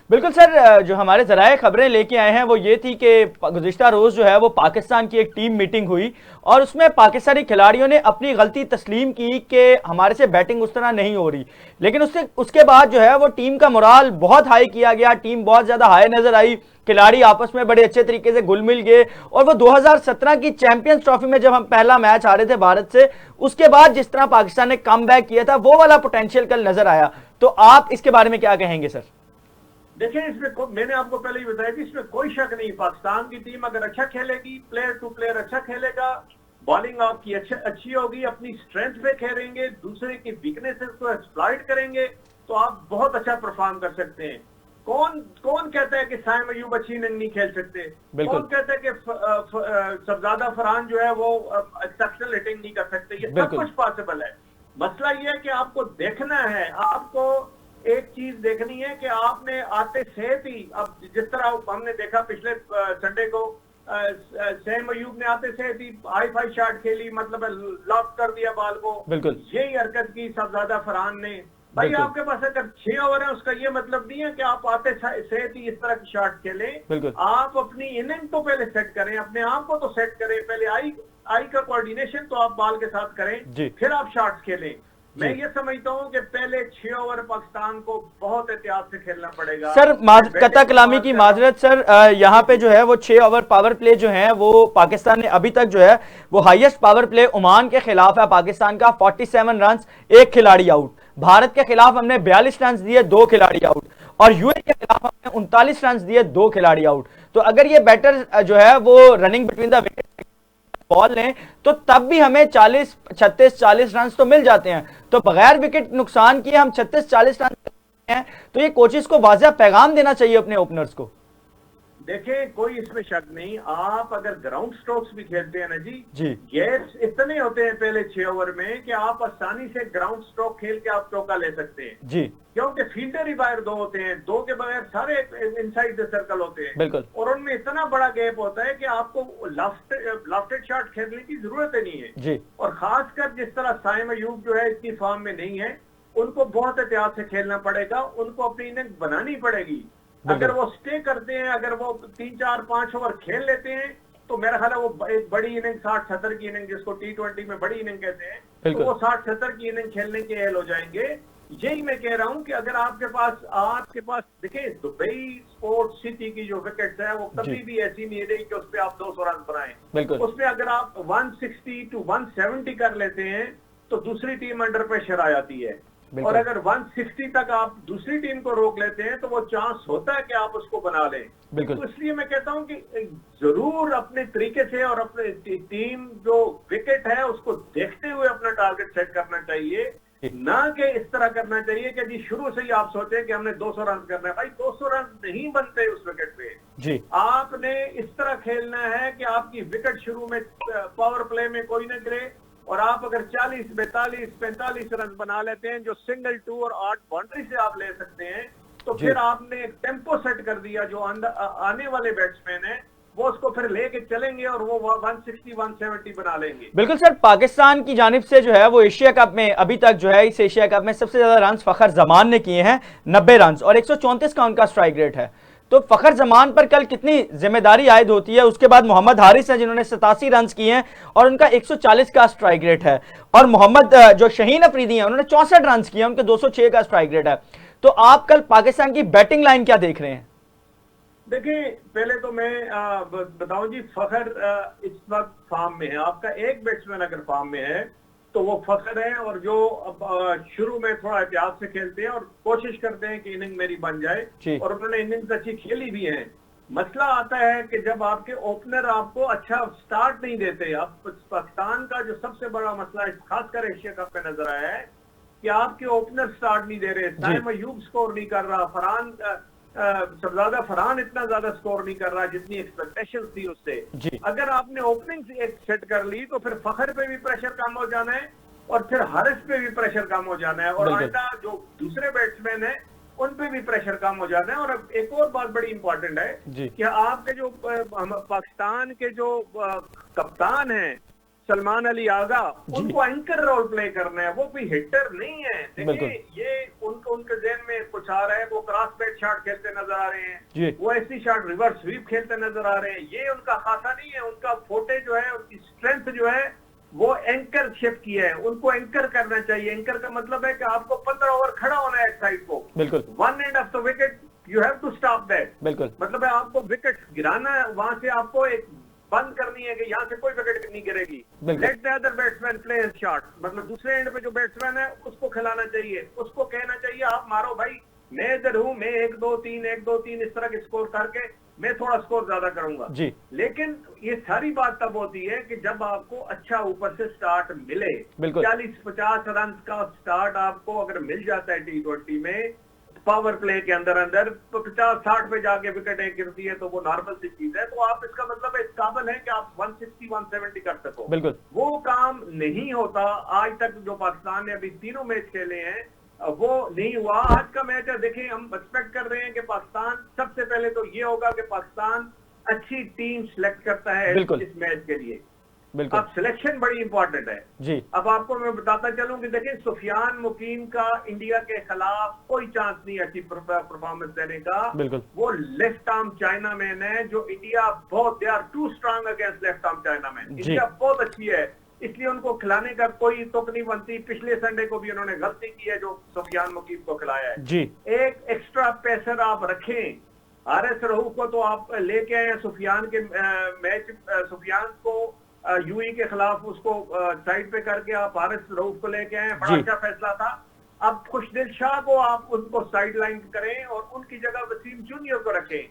बिल्कुल सर, जो हमारे जराए खबरें लेके आए हैं वो ये थी कि गुज़िश्ता रोज जो है वो पाकिस्तान की एक टीम मीटिंग हुई और उसमें पाकिस्तानी खिलाड़ियों ने अपनी गलती तस्लीम की कि हमारे से बैटिंग उस तरह नहीं हो रही। लेकिन उसके बाद जो है वो टीम का मोराल बहुत हाई किया गया, टीम बहुत ज्यादा हाई नजर आई, खिलाड़ी आपस में बड़े अच्छे तरीके से घुल मिल गए। और वो 2017 की चैंपियंस ट्रॉफी में जब हम पहला मैच हारे थे भारत से, उसके बाद जिस तरह पाकिस्तान ने कम बैक किया था वो वाला पोटेंशियल कल नजर आया। तो आप इसके बारे में क्या कहेंगे सर? देखिए, इसमें मैंने आपको पहले ही बताया कि इसमें कोई शक नहीं। पाकिस्तान की टीम अगर अच्छा खेलेगी, प्लेयर टू प्लेयर अच्छा खेलेगा, बॉलिंग आपकी अच्छी होगी, अपनी स्ट्रेंथ पे खेलेंगे, दूसरे की वीकनेसेस को एक्सप्लॉइट करेंगे, तो आप बहुत अच्छा परफॉर्म कर सकते हैं। कौन कौन कहता है कि साइम अयूब अच्छी इनिंग नहीं खेल सकते? कौन कहता है कि शहजादा फरहान जो है वो एक्सेप्शनल हिटिंग नहीं कर सकते? ये सब कुछ पॉसिबल है। मसला ये है कि आपको देखना है, आपको एक चीज देखनी है कि आपने आते से ही, अब जिस तरह हमने देखा पिछले संडे को, सैम अयूब ने आते से ही हाई फाई शॉट खेली, मतलब लॉक कर दिया बॉल को। बिल्कुल यही हरकत की शहजादा फरहान ने। भाई आपके पास अगर 6 ओवर है, उसका ये मतलब नहीं है कि आप आते से ही इस तरह की शॉट खेलें। आप अपनी इनिंग तो पहले सेट करें, अपने आप को तो सेट करें, पहले आई का कोऑर्डिनेशन तो आप बॉल के साथ करें, फिर आप शॉट्स खेलें। मैं ये समझता हूँ कि पहले 6 ओवर पाकिस्तान को बहुत एहतियात से खेलना पड़ेगा। सर कता कलामी की माजरत सर, यहाँ पे जो है वो 6 ओवर पावर प्ले जो है वो पाकिस्तान ने अभी तक जो है वो हाईएस्ट पावर प्ले ओमान के खिलाफ है पाकिस्तान का 47 रन, एक खिलाड़ी आउट। भारत के खिलाफ हमने 42 रन दिए, 2 खिलाड़ी आउट। और यूएई के खिलाफ हमने 39 रन दिए, 2 खिलाड़ी आउट। तो अगर ये बैटर जो है वो running between the wicket ball लें तो तब भी हमें 36 रन तो मिल जाते हैं। तो बगैर विकेट नुकसान किए हम 36-40 रन हैं। तो ये कोचेस को वाज़ेह पैगाम देना चाहिए अपने ओपनर्स को। देखें, कोई इसमें शक नहीं, आप अगर ग्राउंड स्ट्रोक्स भी खेलते हैं ना जी, गैप्स इतने होते हैं पहले 6 ओवर में कि आप आसानी से ग्राउंड स्ट्रोक खेल के आप चौका ले सकते हैं जी, क्योंकि फील्डर ही बाहर 2 होते हैं, 2 के बगैर सारे इनसाइड द सर्कल होते हैं। बिल्कुल। और उनमें इतना बड़ा गैप होता है कि आपको लॉफ्टेड शॉट खेलने की जरूरत ही नहीं है जी। और खासकर जिस तरह साइम अयूब जो है इतनी फॉर्म में नहीं है, उनको बहुत एहतियात से खेलना पड़ेगा, उनको अपनी इनिंग बनानी पड़ेगी। अगर वो स्टे करते हैं, अगर वो 3-4-5 ओवर खेल लेते हैं, तो मेरा ख्याल है वो एक बड़ी इनिंग 60-70 की इनिंग, जिसको T20 में बड़ी इनिंग कहते हैं, तो वो 60-70 की इनिंग खेलने के एहल हो जाएंगे। यही मैं कह रहा हूं कि अगर आपके पास देखिए, दुबई स्पोर्ट सिटी की जो विकेट्स है वो कभी भी ऐसी नहीं रही कि उस पर आप 200 रन बनाएं। उसमें अगर आप 160 to 170 कर लेते हैं तो दूसरी टीम अंडर प्रेशर आ जाती है। और अगर 160 तक आप दूसरी टीम को रोक लेते हैं तो वो चांस होता है कि आप उसको बना लें। तो इसलिए मैं कहता हूं कि जरूर अपने तरीके से और अपने टीम जो विकेट है उसको देखते हुए अपना टारगेट सेट करना चाहिए, ना कि इस तरह करना चाहिए कि जी शुरू से ही आप सोचे कि हमने 200 रन करना है। भाई 200 रन नहीं बनते उस विकेट पे जी। आपने इस तरह खेलना है कि आपकी विकेट शुरू में पावर प्ले में कोई ना गिरे और आप अगर 40, 42, 45 रन बना लेते हैं जो सिंगल 2 और 8 बाउंड्री से आप ले सकते हैं, तो फिर आपने एक टेम्पो सेट कर दिया। जो आने वाले बैट्समैन है वो उसको फिर लेके चलेंगे और वो 160, 170 बना लेंगे। बिल्कुल सर, पाकिस्तान की जानिब से जो है वो एशिया कप में अभी तक जो है इस एशिया कप में सबसे ज्यादा रन फखर जमान ने किए हैं, 90 रन, और 134 का उनका स्ट्राइक रेट है। तो फखर जमान पर कल कितनी जिम्मेदारी आयद होती है। उसके बाद मोहम्मद हारिस हैं जिन्होंने 87 रन किए हैं और उनका 140 का स्ट्राइक रेट है। और मोहम्मद जो शहीन अफरीदी हैं उन्होंने 64 रन किए हैं, उनके 206 का स्ट्राइक रेट है। तो आप कल पाकिस्तान की बैटिंग लाइन क्या देख रहे हैं? देखिए, पहले तो मैं बताऊं जी, फखर इस वक्त फॉर्म में है। आपका एक बैट्समैन अगर फॉर्म में है तो वो फखर है, और जो शुरू में थोड़ा एहतियात से खेलते हैं और कोशिश करते हैं कि इनिंग मेरी बन जाए, और उन्होंने इनिंग्स अच्छी खेली भी है। मसला आता है कि जब आपके ओपनर आपको अच्छा स्टार्ट नहीं देते। अब पाकिस्तान का जो सबसे बड़ा मसला खासकर एशिया कप में नजर आया है कि आपके ओपनर स्टार्ट नहीं दे रहे। साइम अयूब स्कोर नहीं कर रहा, शहजादा फरहान इतना ज्यादा स्कोर नहीं कर रहा जितनी एक्सपेक्टेशंस थी उससे। अगर आपने ओपनिंग एक सेट कर ली तो फिर फखर पे भी प्रेशर कम हो जाना है और फिर हारिस पे भी प्रेशर कम हो जाना है, और आइंदा जो दूसरे बैट्समैन है उन पे भी प्रेशर कम हो जाना है। और अब एक और बात बड़ी इंपॉर्टेंट है कि आपके जो पाकिस्तान के जो कप्तान है सलमान अली आगा, उनको एंकर रोल प्ले करना है, वो भी हिटर नहीं है। देखिए ये उनके ज़हन में कुछ आ रहा है, वो क्रॉस बैट शॉट खेलते नजर आ रहे हैं, वो ऐसी शॉट रिवर्स स्वीप खेलते नजर आ रहे हैं। ये उनका खासा नहीं है। उनका फोटे जो है, उनकी स्ट्रेंथ जो है वो एंकर शिप की है। उनको एंकर करना चाहिए। एंकर का मतलब है कि आपको 15 ओवर खड़ा होना है एक साइड को, बिल्कुल, one end of the wicket you have to stop that. बिल्कुल, मतलब है आपको विकेट गिराना है, वहां से आपको एक बंद करनी है कि यहाँ से कोई विकेट नहीं गिरेगी। Let the other batsman play his shot. मतलब दूसरे एंड पे जो बैट्समैन है उसको खिलाना चाहिए, उसको कहना चाहिए आप मारो भाई, मैं इधर हूँ, मैं 1-2-3 1-2-3 इस तरह के स्कोर करके मैं थोड़ा स्कोर ज्यादा करूंगा जी। लेकिन ये सारी बात तब होती है कि जब आपको अच्छा ऊपर से स्टार्ट मिले। 40-50 रन का स्टार्ट आपको अगर मिल जाता है T20 में पावर प्ले के अंदर अंदर, तो 50-60 पे जाके विकेटें गिरती है, तो वो नॉर्मल सी चीज है। तो आप इसका मतलब इस काबिल है कि आप 160-170 कर सको। बिल्कुल, वो काम नहीं होता आज तक। जो पाकिस्तान ने अभी तीनों मैच खेले हैं वो नहीं हुआ। आज का मैच है, देखिए हम एक्सपेक्ट कर रहे हैं कि पाकिस्तान, सबसे पहले तो ये होगा कि पाकिस्तान अच्छी टीम सिलेक्ट करता है इस मैच के लिए। अब सिलेक्शन बड़ी इंपॉर्टेंट है जी। अब आपको मैं बताता चलूं कि देखिए सुफियान मुकीम का इंडिया के खिलाफ कोई चांस नहीं अच्छी परफॉर्मेंस देने का। बिल्कुल, वो लेफ्ट आर्म चाइना मैन है जो इंडिया बहुत, they are too strong against left arm chinaman मैन। इंडिया बहुत अच्छी है, इसलिए उनको खिलाने का कोई तुक नहीं बनती। पिछले संडे को भी उन्होंने गलती की है जो सुफियान मुकीम को खिलाया है जी। एक एक्स्ट्रा पेसर आप रखें। RS रऊफ को तो आप लेके आए सुफियान के मैच, सुफियान को यूई के खिलाफ उसको साइड पे करके आप RS रऊफ को लेके आए, बड़ा अच्छा फैसला था। अब खुशदिल शाह को आप उनको साइड लाइन करें और उनकी जगह वसीम जूनियर को रखें।